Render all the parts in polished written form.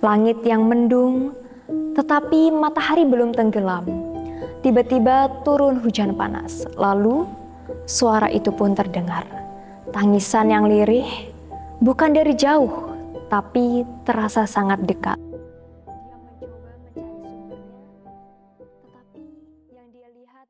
Langit yang mendung, tetapi matahari belum tenggelam. Tiba-tiba turun hujan panas, lalu suara itu pun terdengar. Tangisan yang lirih, bukan dari jauh, tapi terasa sangat dekat. Dia mencoba mencari sumbernya, tetapi yang dia lihat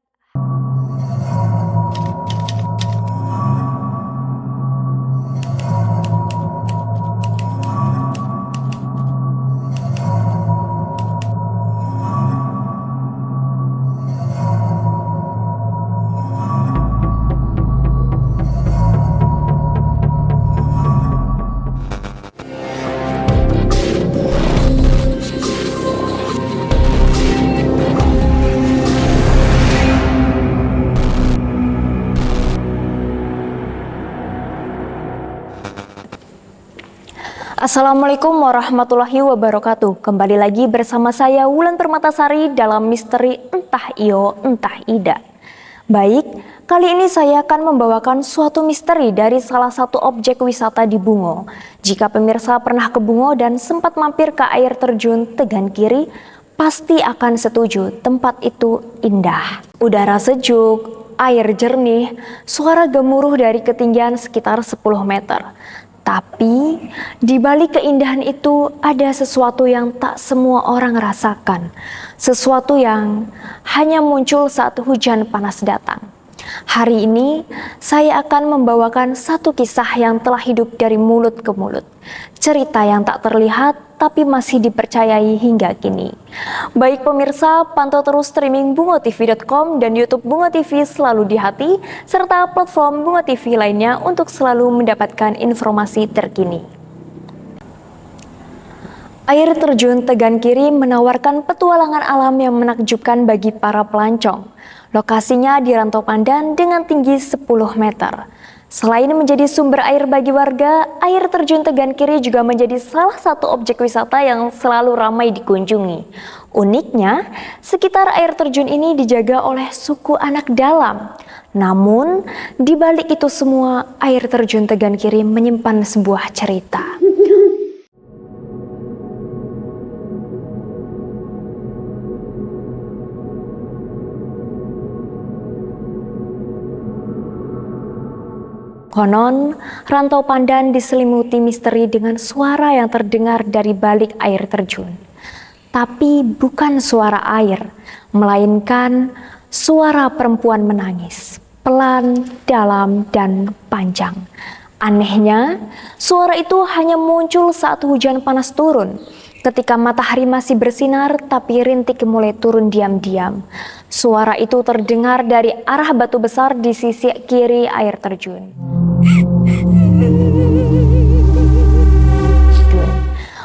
Assalamualaikum warahmatullahi wabarakatuh. Kembali lagi bersama saya Wulan Permatasari dalam misteri Entah Iyo Entah Ida. Baik, kali ini saya akan membawakan suatu misteri dari salah satu objek wisata di Bungo. Jika pemirsa pernah ke Bungo dan sempat mampir ke air terjun Tegan Kiri, pasti akan setuju tempat itu indah. Udara sejuk, air jernih, suara gemuruh dari ketinggian sekitar 10 meter. Tapi di balik keindahan itu ada sesuatu yang tak semua orang rasakan. Sesuatu yang hanya muncul saat hujan panas datang. Hari ini saya akan membawakan satu kisah yang telah hidup dari mulut ke mulut. Cerita yang tak terlihat tapi masih dipercayai hingga kini. Baik pemirsa, pantau terus streaming bungotv.com dan YouTube Bungo TV selalu di hati, serta platform Bungo TV lainnya untuk selalu mendapatkan informasi terkini. Air terjun Tegan Kiri menawarkan petualangan alam yang menakjubkan bagi para pelancong. Lokasinya di Rantau Pandan dengan tinggi 10 meter. Selain menjadi sumber air bagi warga, air terjun Tegan Kiri juga menjadi salah satu objek wisata yang selalu ramai dikunjungi. Uniknya, sekitar air terjun ini dijaga oleh suku anak dalam. Namun, di balik itu semua, air terjun Tegan Kiri menyimpan sebuah cerita. Konon, Rantau Pandan diselimuti misteri dengan suara yang terdengar dari balik air terjun. Tapi bukan suara air, melainkan suara perempuan menangis, pelan, dalam, dan panjang. Anehnya, suara itu hanya muncul saat hujan panas turun. Ketika matahari masih bersinar, tapi rintik mulai turun diam-diam. Suara itu terdengar dari arah batu besar di sisi kiri air terjun.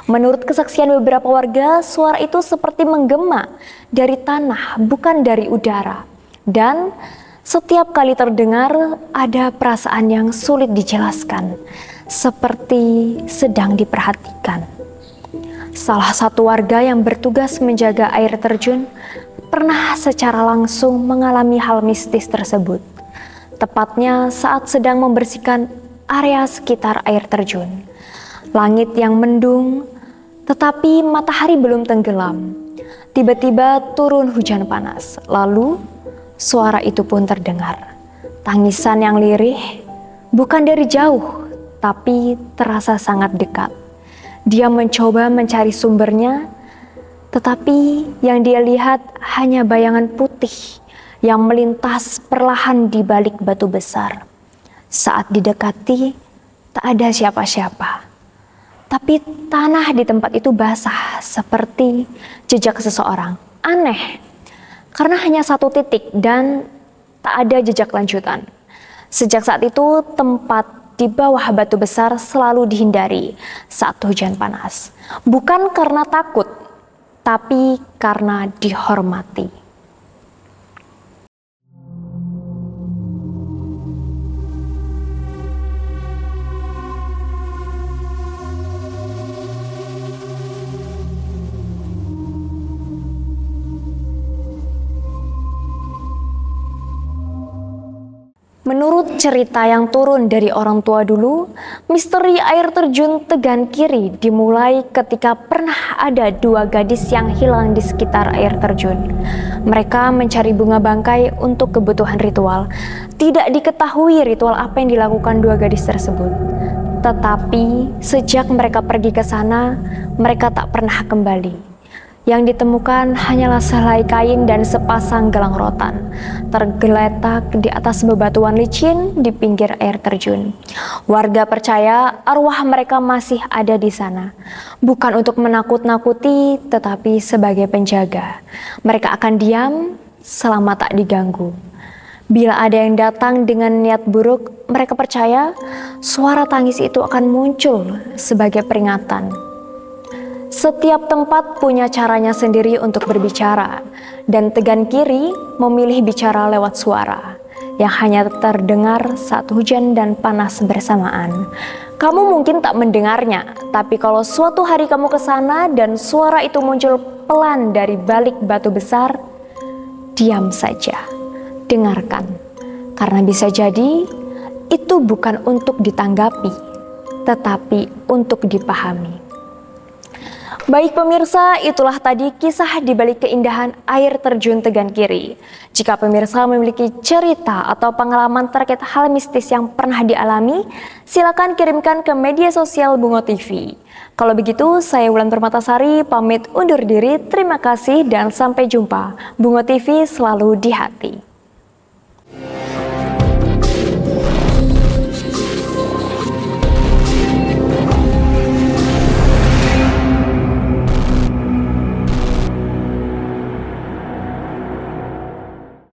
Menurut kesaksian beberapa warga, suara itu seperti menggema dari tanah, bukan dari udara. Dan setiap kali terdengar, ada perasaan yang sulit dijelaskan, seperti sedang diperhatikan. Salah satu warga yang bertugas menjaga air terjun pernah secara langsung mengalami hal mistis tersebut. Tepatnya saat sedang membersihkan area sekitar air terjun. Langit yang mendung, tetapi matahari belum tenggelam. Tiba-tiba turun hujan panas, lalu suara itu pun terdengar. Tangisan yang lirih, bukan dari jauh, tapi terasa sangat dekat. Dia mencoba mencari sumbernya, tetapi yang dia lihat hanya bayangan putih yang melintas perlahan di balik batu besar. Saat didekati, tak ada siapa-siapa. Tapi tanah di tempat itu basah, seperti jejak seseorang. Aneh, karena hanya satu titik dan tak ada jejak lanjutan. Sejak saat itu, tempat di bawah batu besar selalu dihindari saat hujan panas. Bukan karena takut, tapi karena dihormati. Menurut cerita yang turun dari orang tua dulu, misteri air terjun Tegan Kiri dimulai ketika pernah ada dua gadis yang hilang di sekitar air terjun. Mereka mencari bunga bangkai untuk kebutuhan ritual. Tidak diketahui ritual apa yang dilakukan dua gadis tersebut. Tetapi sejak mereka pergi ke sana, mereka tak pernah kembali. Yang ditemukan hanyalah sehelai kain dan sepasang gelang rotan, tergeletak di atas bebatuan licin di pinggir air terjun. Warga percaya arwah mereka masih ada di sana, bukan untuk menakut-nakuti, tetapi sebagai penjaga. Mereka akan diam selama tak diganggu. Bila ada yang datang dengan niat buruk, mereka percaya suara tangis itu akan muncul sebagai peringatan. Setiap tempat punya caranya sendiri untuk berbicara, dan Tegan Kiri memilih bicara lewat suara yang hanya terdengar saat hujan dan panas bersamaan. Kamu mungkin tak mendengarnya, tapi kalau suatu hari kamu ke sana dan suara itu muncul pelan dari balik batu besar, diam saja, dengarkan, karena bisa jadi itu bukan untuk ditanggapi, tetapi untuk dipahami. Baik pemirsa, itulah tadi kisah di balik keindahan air terjun Tegan Kiri. Jika pemirsa memiliki cerita atau pengalaman terkait hal mistis yang pernah dialami, silakan kirimkan ke media sosial Bungo TV. Kalau begitu, saya Wulan Permatasari pamit undur diri. Terima kasih dan sampai jumpa. Bungo TV selalu di hati.